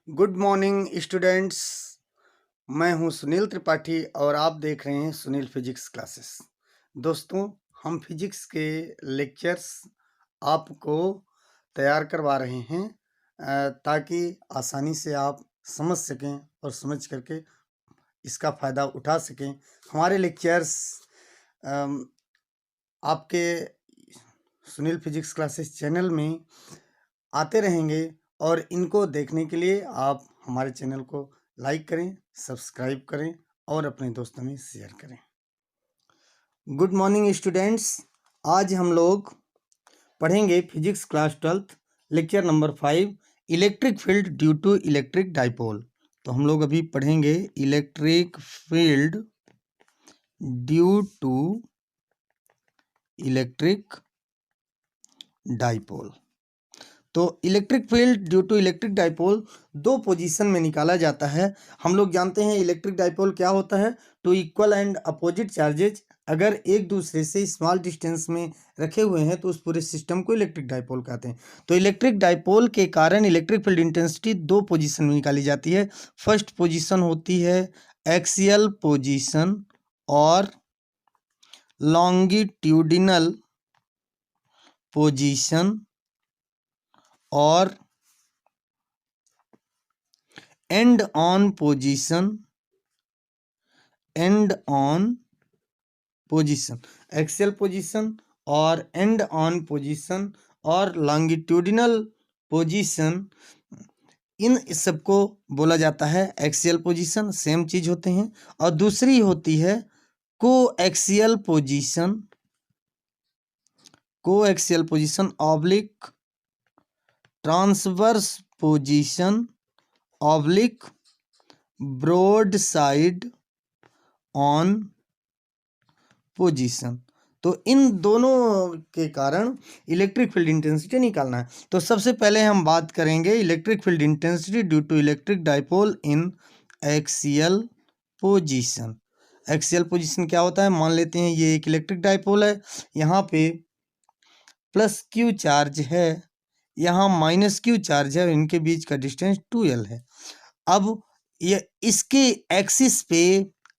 Good morning students. मैं हूं सुनील त्रिपाठी और आप देख रहे हैं सुनील फिजिक्स क्लासेस। दोस्तों, हम फिजिक्स के लेक्चर्स आपको तैयार करवा रहे हैं ताकि आसानी से आप समझ सकें और समझ करके इसका फ़ायदा उठा सकें। हमारे लेक्चर्स आपके सुनील फिजिक्स क्लासेस चैनल में आते रहेंगे और इनको देखने के लिए आप हमारे चैनल को लाइक करें, सब्सक्राइब करें और अपने दोस्तों में शेयर करें। Good morning students. आज हम लोग पढ़ेंगे physics class 12 lecture number 5 electric field due to electric dipole. तो हम लोग अभी पढ़ेंगे electric field due to electric dipole. तो electric field due to electric dipole दो पोजीशन में निकाला जाता है। हम लोग जानते हैं इलेक्ट्रिक डाइपोल क्या होता है। Two equal and opposite charges अगर एक दूसरे से स्मॉल डिस्टेंस में रखे हुए हैं तो उस पूरे सिस्टम को इलेक्ट्रिक डाइपोल कहते हैं। तो इलेक्ट्रिक डाइपोल के कारण इलेक्ट्रिक फील्ड इंटेंसिटी दो पोजीशन में निकाली जाती है। फर्स्ट पोजीशन होती है एक्सियल पोजीशन और लॉन्गिट्यूडिनल पोजीशन और and on position axial position और एंड ऑन पोजीशन और लॉन्गिट्यूडिनल पोजीशन, इन सबको बोला जाता है एक्सियल पोजीशन। सेम चीज होते हैं। और दूसरी होती है coaxial position oblique transverse position oblique broad side on position. तो इन दोनों के कारण इलेक्ट्रिक फील्ड इंटेंसिटी निकालना है। तो सबसे पहले हम बात करेंगे electric field intensity due to electric dipole in axial position. Axial position क्या होता है? मान लेते हैं ये एक इलेक्ट्रिक डाइपोल है, यहाँ पे प्लस क्यू चार्ज है, यहाँ माइनस क्यू चार्ज है और इनके बीच का डिस्टेंस 2l है। अब ये इसके एक्सिस पे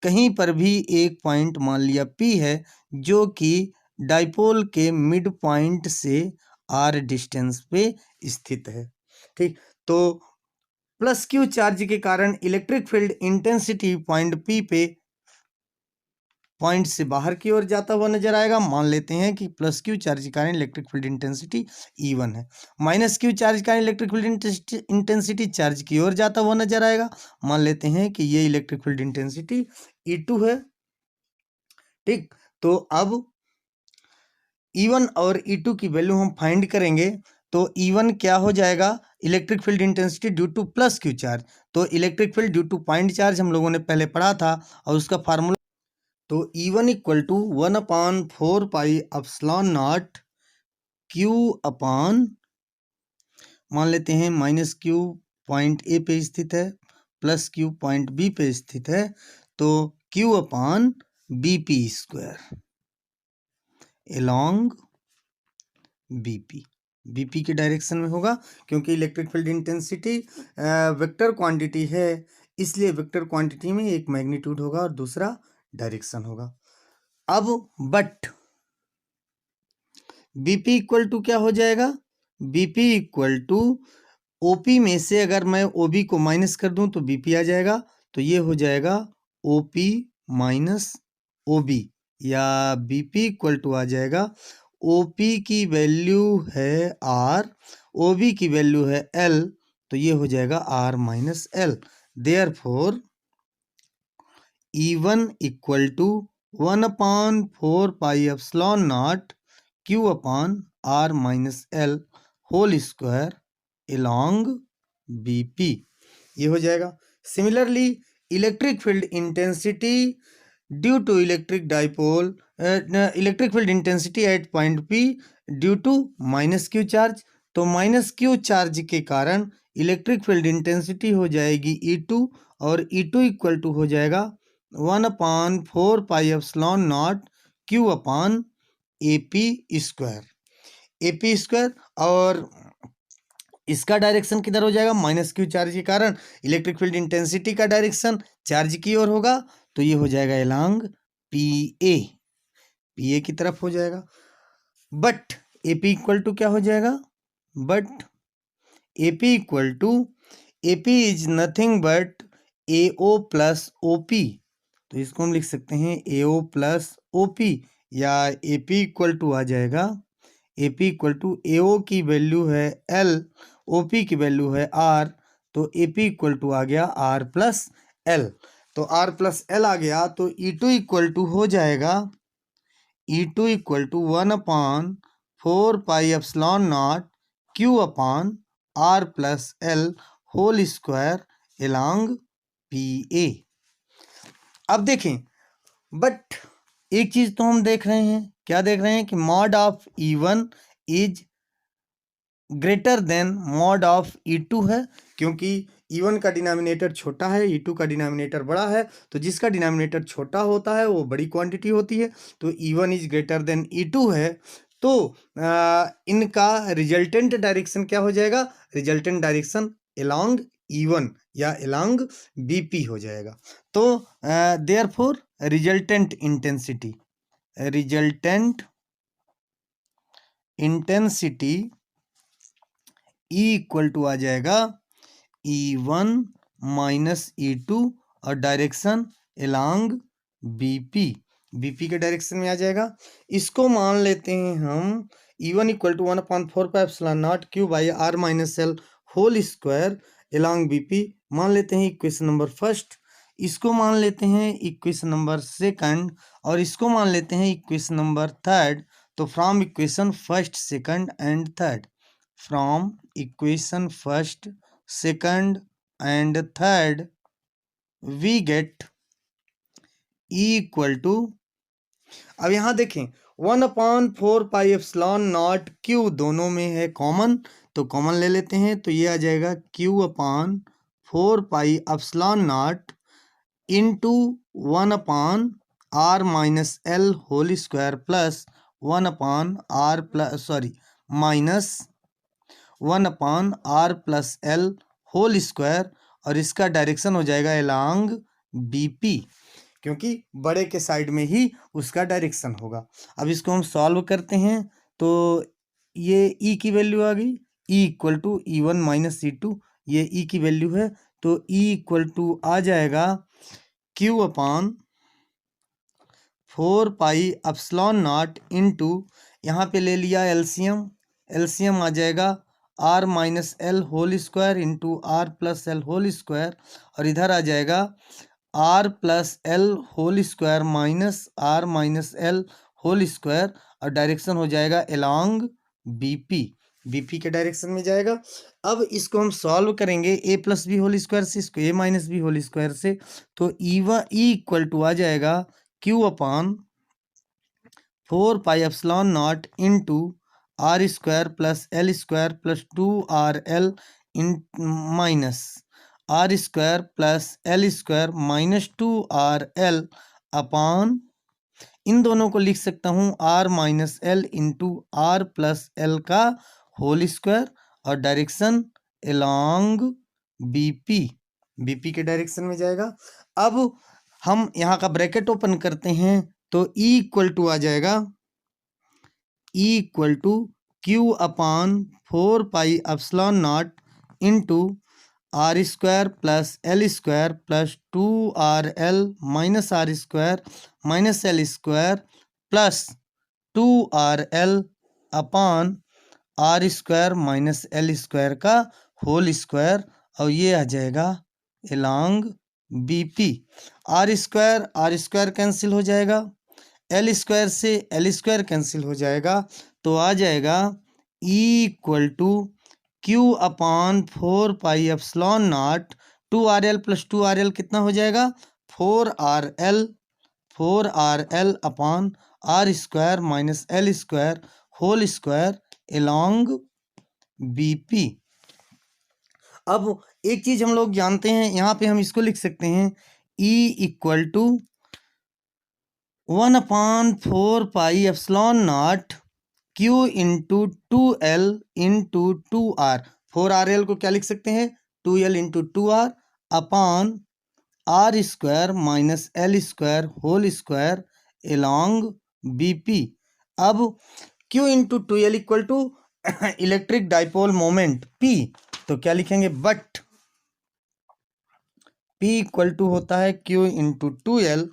कहीं पर भी एक पॉइंट मान लिया P है जो कि डाइपोल के मिड पॉइंट से r डिस्टेंस पे स्थित है। ठीक, तो प्लस क्यू चार्ज के कारण electric field intensity point P पे पॉइंट से बाहर की ओर जाता हुआ नजर आएगा। मान लेते हैं कि प्लस क्यू चार्ज के कारण इलेक्ट्रिक फील्ड इंटेंसिटी E1 है। माइनस क्यू चार्ज के कारण इलेक्ट्रिक फील्ड इंटेंसिटी चार्ज की ओर जाता हुआ नजर आएगा। मान लेते हैं कि ये इलेक्ट्रिक फील्ड इंटेंसिटी E2 है। ठीक, तो अब E1 और E2 की वैल्यू हम फाइंड करेंगे। तो E1 क्या हो जाएगा? Electric field intensity due to plus Q charge. तो electric field due to point charge हम लोगों ने पहले पढ़ा था और उसका फार्मूला, तो E1 equal to 1/4 pi epsilon naught Q upon, मान लेते हैं माइनस क्यू पॉइंट ए पे स्थित है, प्लस क्यू पॉइंट बी पे स्थित है, तो Q अपान BP स्क्वायर एलॉन्ग BP के डायरेक्शन में होगा क्योंकि electric field intensity vector quantity है, इसलिए वेक्टर क्वांटिटी में एक मैग्नीट्यूड होगा और दूसरा डायरेक्शन होगा। अब बट BP इक्वल टू क्या हो जाएगा? BP इक्वल टू OP में से अगर मैं OB को माइनस कर दूं तो BP आ जाएगा। तो ये हो जाएगा OP माइनस OB, या BP इक्वल टू आ जाएगा OP की वैल्यू है R, OB की वैल्यू है L, तो ये हो जाएगा R minus L। Therefore E1 equal to 1/4 pi epsilon naught Q upon R minus L whole square along BP, ये हो जाएगा। Similarly electric field intensity due to electric dipole, electric field intensity at point P due to minus Q charge. तो minus Q charge के कारण electric field intensity हो जाएगी E2 और E2 equal to हो जाएगा 1/4 पाई एप्सिलॉन नॉट Q अपान AP square और इसका डायरेक्शन किधर हो जाएगा, माइनस क्यू चार्ज के कारण इलेक्ट्रिक फील्ड इंटेंसिटी का डायरेक्शन चार्ज की ओर होगा, तो ये हो जाएगा एलॉन्ग पी ए की तरफ हो जाएगा। बट एपी इक्वल टू क्या हो जाएगा, but AP equal to AP is nothing but A O plus O P, तो इसको हम लिख सकते हैं A O plus O P, या एपी इक्वल टू आ जाएगा, AP equal to A O की वैल्यू है एल, ओ पी की वैल्यू है आर, तो एपी इक्वल टू आ गया आर प्लस एल। तो आर प्लस एल आ गया, तो ई टू इक्वल टू हो जाएगा, E to equal to 1/4 pi epsilon naught Q upon R plus L whole square along P A. अब देखें, बट एक चीज तो हम देख रहे हैं, क्या देख रहे हैं कि mod of E1 is greater than mod of E2 है, क्योंकि E1 का डिनोमिनेटर छोटा है, E2 का डिनोमिनेटर बड़ा है, तो जिसका डिनोमिनेटर छोटा होता है वो बड़ी क्वांटिटी होती है, तो E1 is greater than E2 है, तो इनका रिजल्टेंट डायरेक्शन क्या हो जाएगा, रिजल्टेंट डायरेक्शन एलॉन्ग E1 या एलॉन्ग BP हो जाएगा। तो therefore resultant intensity E equal to आ जाएगा E1 माइनस E2 और डायरेक्शन एलॉन्ग BP के डायरेक्शन में आ जाएगा। इसको मान लेते हैं हम E1 equal to 1/4 Q by R minus L whole square along BP मान लेते हैं इक्वेशन नंबर फर्स्ट, इसको मान लेते हैं इक्वेशन नंबर सेकंड, और इसको मान लेते हैं इक्वेशन नंबर थर्ड। तो from equation first second and third, from equation first second and third we get E equal to, अब यहाँ देखें 1/4 पाई एप्सिलॉन नॉट क्यू दोनों में है कॉमन, तो कॉमन ले लेते हैं, तो ये आ जाएगा Q/4 pi epsilon naught into 1/r minus L whole square plus 1/r plus minus 1/r plus L whole square, और इसका डायरेक्शन हो जाएगा एलॉन्ग BP, क्योंकि बड़े के साइड में ही उसका डायरेक्शन होगा। अब इसको हम सॉल्व करते हैं, तो ये E की वैल्यू आ गई, E equal to E1 minus E2, ये E की वैल्यू है, तो E इक्वल टू आ जाएगा Q/4 pi epsilon naught into, यहाँ पे ले लिया एलसीएम, एलसीएम आ जाएगा R minus L whole square into R plus L whole square, और इधर आ जाएगा R plus L whole square minus R minus L whole square, और डायरेक्शन हो जाएगा एलॉन्ग BP के डायरेक्शन में जाएगा। अब इसको हम सॉल्व करेंगे A plus B whole square से, इसको A minus B whole square से, तो E इक्वल टू आ जाएगा Q/4 pi epsilon naught into R square plus L square plus 2RL in minus R square plus L square minus 2RL upon, इन दोनों को लिख सकता हूँ R minus L into R plus L का whole square, और direction along BP के direction में जाएगा। अब हम यहाँ का ब्रैकेट ओपन करते हैं, तो E इक्वल टू आ जाएगा, E equal to Q/4 pi epsilon naught into R square plus L square plus 2RL minus R square minus L square plus 2RL upon R square minus L square का whole square, और ये आ जाएगा along BP। R square cancel हो जाएगा, L square से L square cancel हो जाएगा, तो आ जाएगा E equal to Q/4 pi epsilon naught 2RL plus 2RL कितना हो जाएगा 4RL upon R square minus L square whole square along BP। अब एक चीज हम लोग जानते हैं, यहाँ पे हम इसको लिख सकते हैं E equal to 1/4 pi epsilon naught Q into 2L into 2R। 4RL को क्या लिख सकते हैं, 2L into 2R upon R square minus L square whole square along BP। अब Q into 2L equal to electric dipole moment P, तो क्या लिखेंगे, but P equal to होता है Q इंटू 2L।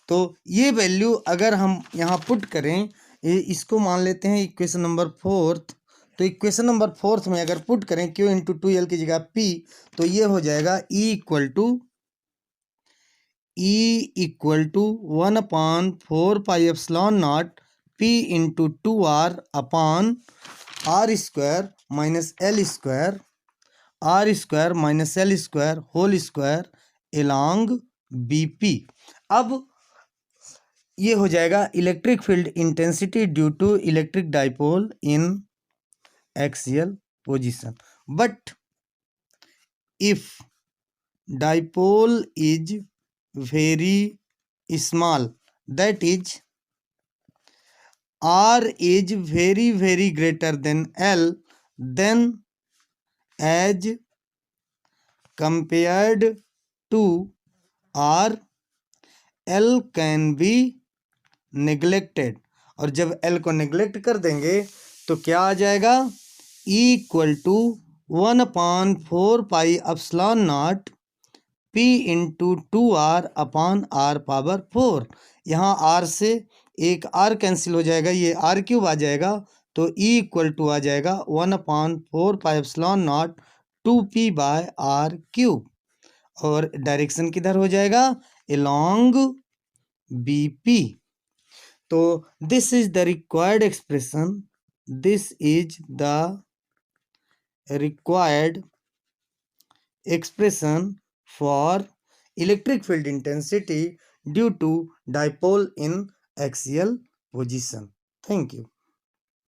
तो ये वैल्यू अगर हम यहाँ पुट करें, इसको मान लेते हैं इक्वेशन नंबर 4, तो इक्वेशन नंबर 4 में अगर पुट करें Q इंटू 2L की जगह P, तो ये हो जाएगा E equal to 1/4 pi epsilon naught P into 2R upon R square minus L square, R square minus L square whole square along BP। अब ये हो जाएगा electric field intensity due to electric dipole in axial position. But if dipole is very small, that is R is very greater than L, then as compared to R, L can be neglected। और जब L को neglect कर देंगे तो क्या आ जाएगा, E equal to 1/4 pi epsilon naught P into 2R upon R power 4। यहाँ R से एक R कैंसिल हो जाएगा, ये R क्यूब आ जाएगा, तो E इक्वल टू आ जाएगा 1/4 pi epsilon naught 2P by R cube, और डायरेक्शन किधर हो जाएगा, along BP। तो this is the required expression, this is the required expression for electric field intensity due to dipole in axial position. Thank you.